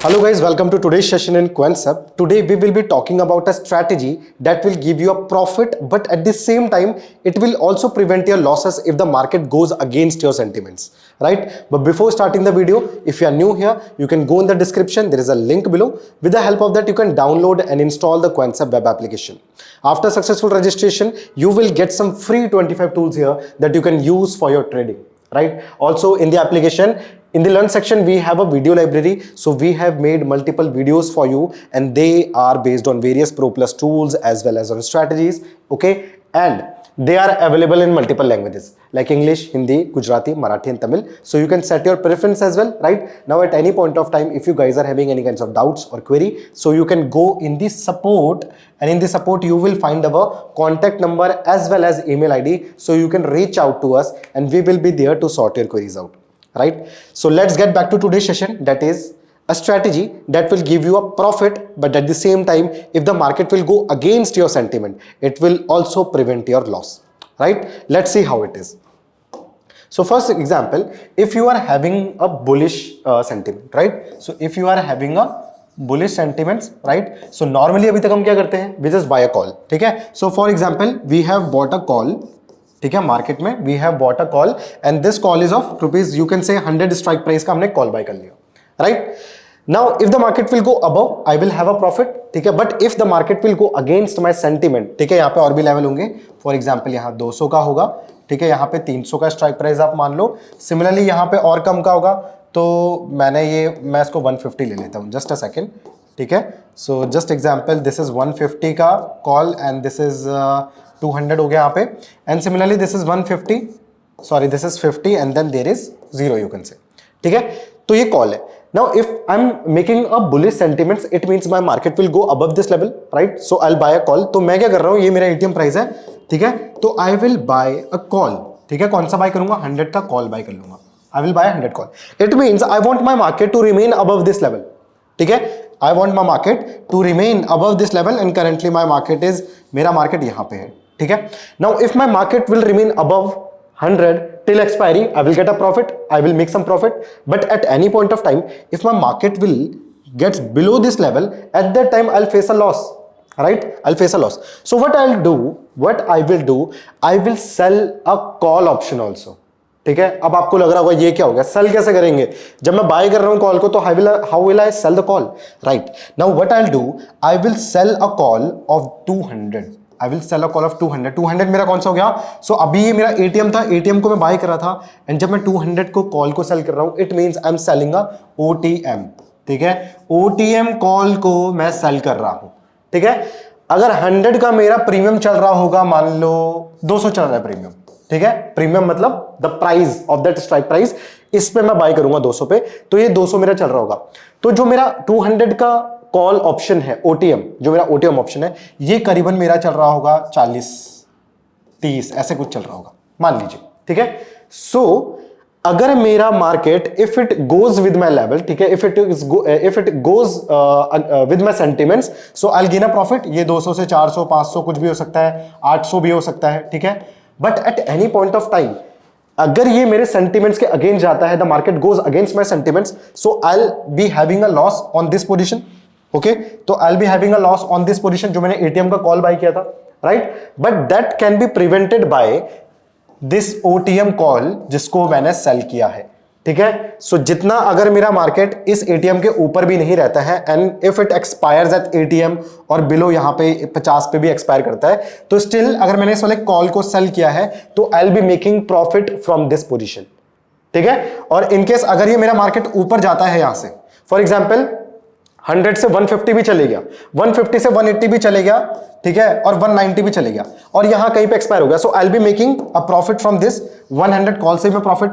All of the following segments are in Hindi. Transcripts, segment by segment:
Hello guys, welcome to today's session in Quancept. Today we will be talking about a strategy that will give you a profit, but at the same time it will also prevent your losses if the market goes against your sentiments, right? But before starting the video, if you are new here, you can go in the description. There is a link below. With the help of that, you can download and install the Quancept web application. After successful registration, you will get some free 25 tools here that you can use for your trading, right? Also in the application, in the learn section, we have a video library. So we have made multiple videos for you and they are based on various Pro Plus tools as well as on strategies. Okay. And they are available in multiple languages like English, Hindi, Gujarati, Marathi and Tamil. So you can set your preference as well, right? Now at any point of time, if you guys are having any kinds of doubts or query, so you can go in the support, and in the support you will find our contact number as well as email ID. So you can reach out to us and we will be there to sort your queries out. Right? So let's get back to today's session, that is a strategy that will give you a profit, but at the same time, if the market will go against your sentiment, it will also prevent your loss, right? Let's see how it is. So first example, if you are having a bullish sentiment, right? So if you are having a bullish sentiments, right? So normally अभी तक हम क्या करते हैं? We just buy a call, ठीक है? So for example, we have bought a call, ठीक है, मार्केट में we have bought a call and this call is of rupees, you can say 100 strike price का हमने कॉल बाय कर लिया, right? Now if the market will go above, I will have a profit, ठीक है, but if the market will go against my sentiment, ठीक है, यहाँ पे और भी लेवल होंगे. फॉर एग्जांपल यहाँ 200 का होगा, ठीक है, यहाँ पे 300 का स्ट्राइक प्राइस आप मान लो. सिमिलरली यहाँ पे और कम का होगा, तो मैं इसको 150 ले लेता हूँ. जस्ट अ सेकेंड, ठीक है. So just example, this is 150 का कॉल एंड दिस इज 200 हो गया यहाँ पे, and similarly this is 150, sorry this is 50 and then there is 0, you can say, ठीक है. तो ये कॉल है. Now if I am making a bullish sentiments, it means my market will go above this level, right? So I will buy a call. तो मैं क्या कर रहा हूँ, ये मेरा एटीएम प्राइस है, ठीक है, तो I will buy a call, ठीक है. कौन सा बाय करूंगा? 100 का कॉल बाय कर लूंगा. I will buy 100 call. It means I want my market to remain above this level, ठीक है. I want my market to remain above this level and currently my market is, मेरा मार्केट यहां पे है, ठीक है. Now if my market will remain above 100 till expiry, I will get a profit, I will make some profit. But at any point of time, if my market will gets below this level, at that time I'll face a loss, right? I'll face a loss. So what I will do, I will sell a call option also, ठीक है. अब आपको लग रहा होगा ये क्या हो गया, सेल कैसे करेंगे? जब मैं बाय कर रहा हूं कॉल को, तो how will I sell the call, right? Now what I will do, I will sell a call of 200. I will sell a call of 200. 200 मेरा कौन सा हो गया? सो अभी ये मेरा एटीएम था, एटीएम को मैं बाय कर रहा था, एंड जब मैं 200 को कॉल को सेल कर रहा हूं, it means I am selling a OTM, ठीक है. ओटीएम कॉल को मैं सेल कर रहा हूं, ठीक है. अगर 100 का मेरा प्रीमियम चल रहा होगा, मान लो 200 चल रहा है प्रीमियम, ठीक है. प्रीमियम मतलब the price of that strike price, इस पे मैं बाय करूंगा 200 पे, तो ये 200 मेरा चल रहा होगा. तो जो मेरा 200 का कॉल ऑप्शन है, ओटीएम, जो मेरा ओटीएम ऑप्शन है, ये करीबन मेरा चल रहा होगा 40-30 ऐसे कुछ चल रहा होगा, मान लीजिए, ठीक है. सो अगर मेरा market, if it goes with my level, ठीक है, if it goes with my sentiments, so I will gain a profit. ये 200 से 400, 500 कुछ भी हो सकता है, 800 भी हो सकता है, ठीक है. But at any point of time, अगर ये मेरे सेंटिमेंट्स के अगेंस्ट जाता है, the market goes against my sentiments, so I will be having a loss on this position, okay. तो I will be having a loss on this position, जो मैंने एटीएम का कॉल बाय किया था, right? But that can be prevented by this OTM call जिसको मैंने सेल किया है, ठीक है. सो जितना अगर मेरा मार्केट इस एटीएम के ऊपर भी नहीं रहता है, and if it expires at ATM और बिलो यहां पे 50 पे भी एक्सपायर करता है, तो स्टिल अगर मैंने इस वाले कॉल को सेल किया है, तो I will be making profit from this position, ठीक है. और इनकेस अगर ये मेरा मार्केट ऊपर जाता है यहां से, फॉर एग्जाम्पल 100 से 150 भी चले गया, 150 से 180 भी चले गया, ठीक है, और 190 भी चले गया, और यहां कहीं पे एक्सपायर हो गया, so I will be making a profit from this 100 call से मैं प्रॉफिट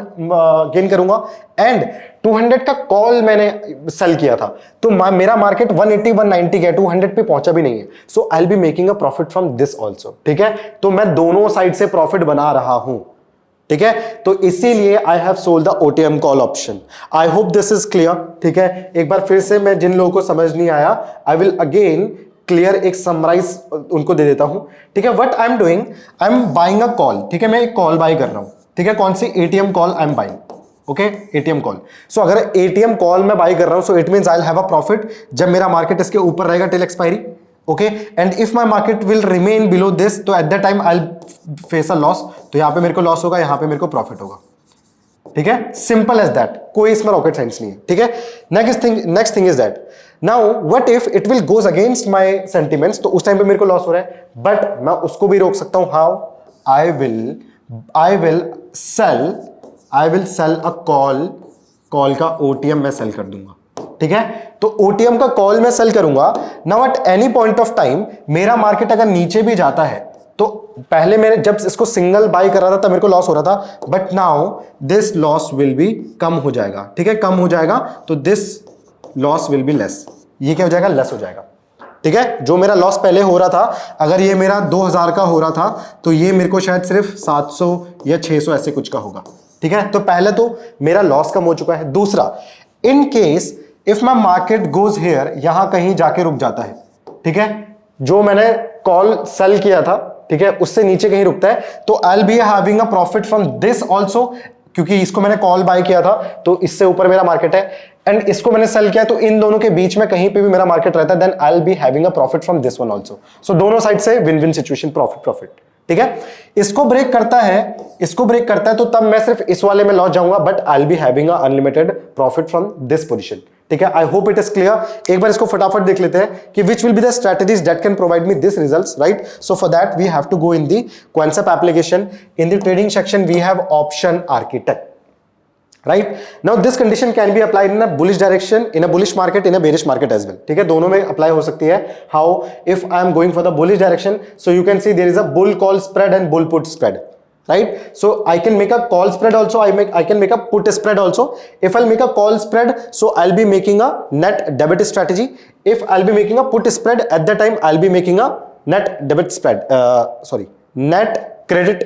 गेन करूंगा. एंड 200 का कॉल मैंने सेल किया था, तो मेरा मार्केट 180 190 गया, 200 पे पहुंचा भी नहीं है, so I will be making a profit from this also, ठीक है. तो मैं दोनों साइड से प्रॉफिट बना रहा हूं, ठीक है. तो इसीलिए I have sold the OTM call option. I hope this is clear, ठीक है. एक बार फिर से मैं जिन लोगों को समझ नहीं आया, आई विल अगेन क्लियर एक समराइज उनको दे देता हूं, ठीक है. What I am doing, I am buying a call, ठीक है. मैं एक कॉल बाय कर रहा हूं, ठीक है. कौन सी? ATM call I am buying, okay, ATM call. So अगर एटीएम कॉल में बाई कर रहा हूं, so it means I will have a profit जब मेरा मार्केट इसके ऊपर रहेगा till expiry. Okay, and if my market will remain below this, तो at that time I will face a loss. तो यहां पे मेरे को लॉस होगा, यहां पे मेरे को प्रॉफिट होगा। ठीक है, सिंपल एज दैट, कोई इसमें रॉकेट साइंस नहीं है। ठीक है, next thing is that now what if it will goes against my sentiments, तो उस टाइम पे मेरे को लॉस हो रहा है, बट मैं उसको भी रोक सकता हूं। How? I will sell a call का ओटीएम मैं सेल कर दूंगा। ठीक है, तो ओटीएम का कॉल मैं सेल करूंगा। Now at any point of time मेरा मार्केट अगर नीचे भी जाता है, तो पहले मैंने जब इसको सिंगल बाय कर रहा था तब मेरे को लॉस हो रहा था, but now this loss will be कम हो जाएगा। ठीक है, कम हो जाएगा, तो this loss will be less. ये क्या हो जाएगा? लेस हो जाएगा। ठीक है, जो मेरा लॉस पहले हो रहा था, अगर ये मेरा 2000 का हो रहा था, तो ये मेरे को शायद सिर्फ 700 या 600 ऐसे कुछ का होगा। ठीक है, तो पहले तो मेरा लॉस कम हो चुका है। दूसरा, in case if my market goes here, यहां कहीं जाके रुक जाता है। ठीक है, जो मैंने कॉल सेल किया था, ठीक है, उससे नीचे कहीं रुकता है, तो I will be having a profit from this also, क्योंकि इसको मैंने कॉल बाय किया था तो इससे ऊपर मेरा मार्केट है, एंड इसको मैंने सेल किया, तो इन दोनों के बीच में कहीं पे भी मेरा मार्केट रहता है, then I will be having a profit from this one also. So दोनों साइड से विन विन सिचुएशन, प्रॉफिट। ठीक है, इसको ब्रेक करता है तो तब मैं सिर्फ इस वाले में लॉस जाऊंगा, but I will be having a unlimited profit from this position. ठीक है, I hope it is clear. एक बार इसको फटाफट देख लेते हैं कि which will be the strategies that can provide me this results, right? So for that we have to go in the Quantsapp application. In the trading section we have option architect, right? Now this condition can be applied in a bullish direction, in a bullish market, in a bearish market as well. ठीक है, दोनों में अप्लाई हो सकती है। How? If I am going for the bullish direction, so you can see there is a bull call spread and bull put spread, right? So I can make a call spread also, I can make a put spread also. If I'll make a call spread, so I'll be making a net debit strategy. If I'll be making a put spread, at that time I'll be making a net debit spread, net credit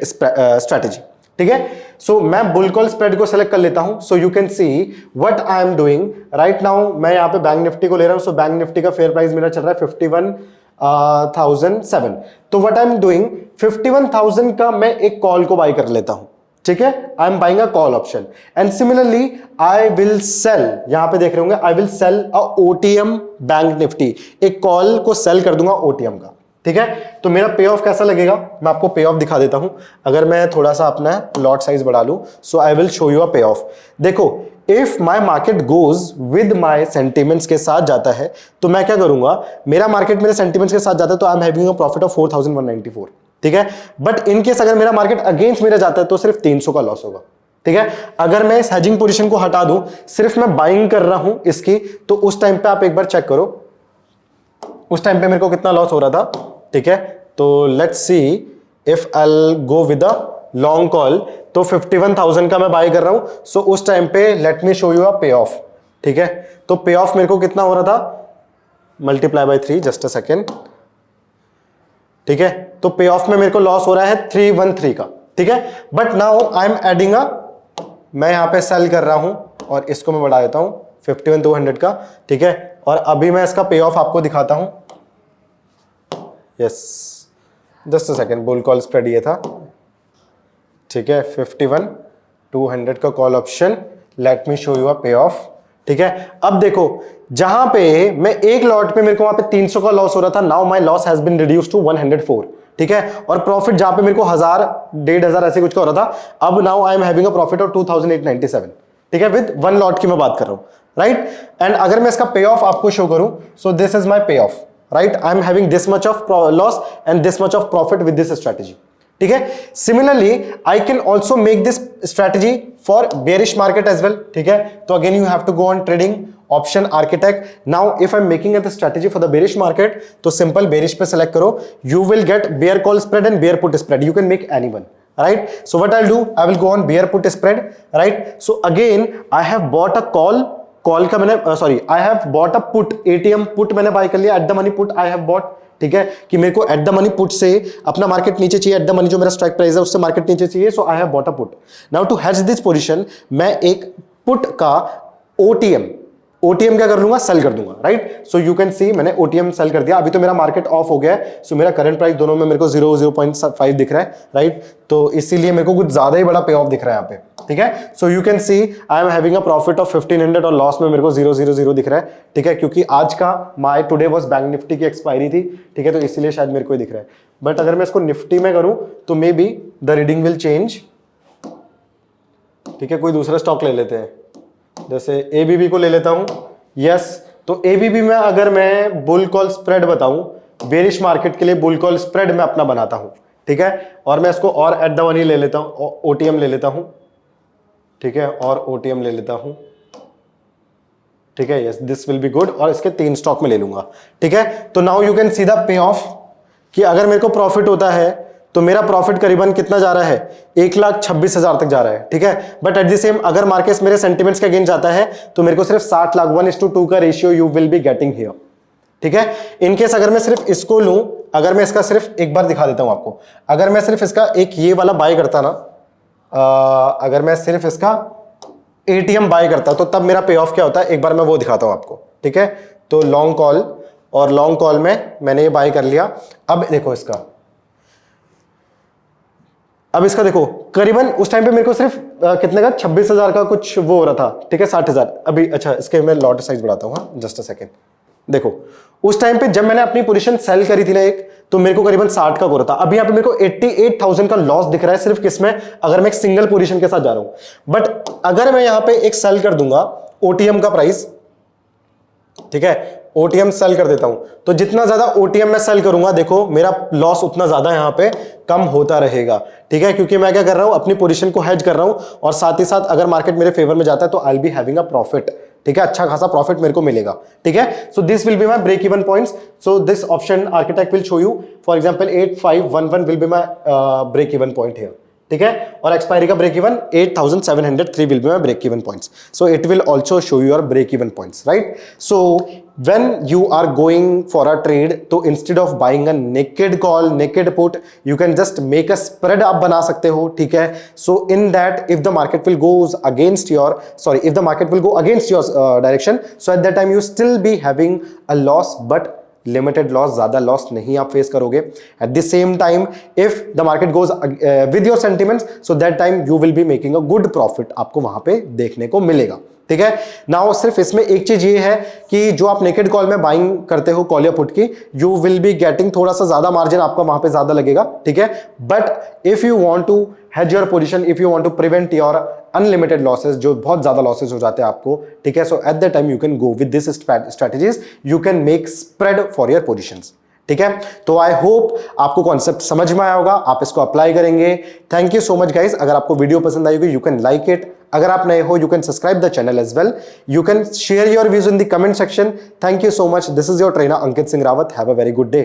strategy. ठीक है, सो मैं बुल कॉल स्प्रेड को सेलेक्ट कर लेता हूं। So you can see what I am doing right now. मैं यहां पे बैंक निफ्टी को ले रहा हूं। सो बैंक निफ्टी का फेयर प्राइस मेरा चल रहा है 51,007। तो व्हाट आई एम डूइंग, 51,000 का मैं एक कॉल को बाय कर लेता हूं। ठीक है, I am buying a call option, and similarly I will sell, यहां पे देख रहे होंगे, I will sell a OTM bank Nifty, एक कॉल को सेल कर दूंगा ओटीएम का। ठीक है, तो मेरा पे ऑफ कैसा लगेगा, मैं आपको पे ऑफ दिखा देता हूं। अगर मैं थोड़ा सा अपना लॉट साइज बढ़ा लूं, so I will show you a payoff. देखो, if my market goes with my sentiments के साथ जाता है, तो मैं क्या करूंगा, मेरा मार्केट मेरे सेंटिमेंट्स के साथ जाता है, तो I am having a profit of 4194। ठीक है, बट इन केस अगर मेरा मार्केट अगेंस्ट मेरा जाता है, तो सिर्फ 300 का लॉस होगा। ठीक है, अगर मैं इस हेजिंग पोजीशन को हटा दूं, सिर्फ मैं बाइंग कर रहा हूं इसकी, तो उस टाइम पे आप एक बार चेक करो, उस टाइम पे मेरे को कितना लॉस हो रहा था। ठीक है, तो let's see if I go with a long call, तो 51,000 का मैं बाय कर रहा हूं। सो उस टाइम पे let me show you a पे ऑफ। ठीक है, तो पे ऑफ मेरे को कितना हो रहा था, multiply by 3, just a second. ठीक है, तो पे ऑफ में मेरे को लॉस हो रहा है 313 का। ठीक है, but now I am adding a, मैं यहां पे सेल कर रहा हूं और इसको मैं बढ़ा देता हूं 51,200 का। ठीक है, और अभी मैं इसका पे ऑफ आपको दिखाता हूं। Yes, just a second, bull call spread ये था। ठीक है, 51,200 का call option, let me show you a पे ऑफ। ठीक है, अब देखो, जहां पे मैं एक लॉट पे मेरे को वहां पे 300 का लॉस हो रहा था, now my loss has been reduced to 104। ठीक है, और प्रॉफिट जहां पे मेरे को 1000, 1500 ऐसे कुछ का हो रहा था, अब now I am having a profit of 2897। ठीक है, विद वन लॉट की मैं बात कर रहा हूं, राइट? एंड अगर मैं इसका पे ऑफ आपको शो करूं, सो दिस इज माय पे of, right? I am having this much of loss and this much of profit with this strategy. ठीक है, similarly I can also make this strategy for bearish market as well. ठीक है, तो again you have to go on trading option architect. Now if I'm making a strategy for the bearish market, तो simple bearish पे select करो, you will get bear call spread and bear put spread. You can make anyone, right? So what I'll do, I will go on bear put spread, right? So again I have bought a call का मैंने sorry, I have bought a put, ATM put मैंने बाय कर लिया, at the money put I have bot. ठीक है, कि मेरे को एट द मनी पुट से अपना मार्केट नीचे चाहिए, एट द मनी जो मेरा स्ट्राइक प्राइस है उससे मार्केट नीचे चाहिए, so I have bought a put. Now to hedge this position, मैं एक पुट का ओटीएम क्या कर लूंगा, सेल कर दूंगा, right. So you can see मैंने ओटीएम सेल कर दिया। अभी तो मेरा मार्केट ऑफ हो गया है, सो मेरा करंट प्राइस दोनों में मेरे को 0.5 दिख रहा है, राइट। तो इसीलिए मेरे को कुछ ज्यादा ही बड़ा पे ऑफ दिख रहा है यहाँ पे, ठीक है। So you can see I am having a profit of 1500 और लॉस में मेरे को 000 दिख रहा है, ठीक है, क्योंकि आज का my today was bank Nifty की एक्सपायरी थी, ठीक है, तो इसीलिए शायद मेरे को दिख रहा है। बट अगर मैं इसको निफ्टी में करूं तो may be the reading will change, ठीक है। कोई दूसरा स्टॉक ले लेते हैं, जैसे एबीबी को ले लेता हूं। यस, तो एबीबी में अगर मैं बुल कॉल स्प्रेड बताऊं, बेरिश मार्केट के लिए बुल कॉल स्प्रेड मैं अपना बनाता हूं, ठीक है, और मैं इसको और एट द मनी ले लेता हूं, ओटीएम ले लेता हूं, ठीक है, और ओटीएम ले लेता हूं, ठीक है। Yes, this will be good, और इसके 3 स्टॉक में ले लूंगा, ठीक है। तो now you can see the pay of कि अगर मेरे को प्रॉफिट होता है तो मेरा प्रॉफिट करीबन कितना जा रहा है, 1,26,000 तक जा रहा है, ठीक है। बट एट द सेम अगर मार्केट मेरे सेंटिमेंट्स के अगेंस्ट जाता है तो मेरे को सिर्फ 60 लाख 1:2 का ratio you will be getting here, ठीक है। इनकेस अगर मैं सिर्फ इसको लूं, अगर मैं इसका सिर्फ एक बार दिखा देता हूं आपको, अगर मैं सिर्फ इसका एक ये वाला बाय करता ना, अगर मैं सिर्फ इसका एटीएम बाय करता तो तब मेरा पे ऑफ क्या होता है, एक बार मैं वो दिखाता हूं आपको, ठीक है। तो लॉन्ग कॉल, और लॉन्ग कॉल में मैंने ये बाय कर लिया। अब देखो इसका, अब इसका देखो करीबन उस टाइम पे मेरे को सिर्फ कितने का, 26,000 का कुछ वो हो रहा था, ठीक है, 60,000 अभी। अच्छा, इसके मैं लॉट साइज बढ़ाता हूँ, जस्ट अ सेकेंड। देखो उस टाइम पे जब मैंने अपनी पोजीशन सेल करी थी ना एक, तो मेरे को करीबन 60 का हो रहा था। अभी यहाँ पे मेरे को 88,000 का लॉस दिख रहा है सिर्फ किसमें, अगर मैं एक सिंगल पोजीशन के साथ जा रहा हूं। बट अगर मैं यहाँ पे एक सेल कर दूंगा ओटीएम का प्राइस, ठीक है, ओटीएम सेल कर देता हूं, तो जितना ज्यादा ओटीएम में सेल करूंगा, देखो मेरा लॉस उतना ज्यादा यहां पे कम होता रहेगा, ठीक है, क्योंकि मैं क्या कर रहा हूं, अपनी पोजीशन को हेज कर रहा हूं, और साथ ही साथ अगर मार्केट मेरे फेवर में जाता है तो I will be having a profit, ठीक है, अच्छा खासा प्रॉफिट मेरे को मिलेगा, ठीक है। So this will be my break even points. So this option architect will show you, for example 8511 will be my break even point here, ठीक है, और एक्सपायरी का break even 8703 will be my break even points. So it will also show your break even points, right. So when you are going for a trade, तो instead of buying a naked call, naked put, you can just make a spread आप बना सकते हो, ठीक है। So in that if the market will goes against your, sorry, if the market will go against your direction, so at that time you still be having a loss, but limited loss, ज्यादा लॉस नहीं आप फेस करोगे। At the same time if the market goes with your sentiments, so that time you will be making a good profit, आपको वहां पे देखने को मिलेगा, ठीक है। नाउ सिर्फ इसमें एक चीज ये है कि जो आप नेकेड कॉल में बाइंग करते हो कॉल या पुट की, यू विल बी गेटिंग थोड़ा सा ज्यादा मार्जिन आपका वहां पे ज्यादा लगेगा, ठीक है। But if you want to hedge your position, if you want to prevent your unlimited losses, जो बहुत ज्यादा लॉसेस हो जाते हैं आपको, ठीक है, so at that time you can go with this strategies, you can make spread for your positions, ठीक है। तो आई होप आपको कॉन्सेप्ट समझ में आया होगा, आप इसको अप्लाई करेंगे। Thank you so much guys. अगर आपको वीडियो पसंद आई होगी, यू कैन लाइक इट। अगर आप नए हो, you can subscribe the channel as well. You can share your views in the comment section. Thank you so much. This is your trainer Ankit Singh Rawat. Have a very good day.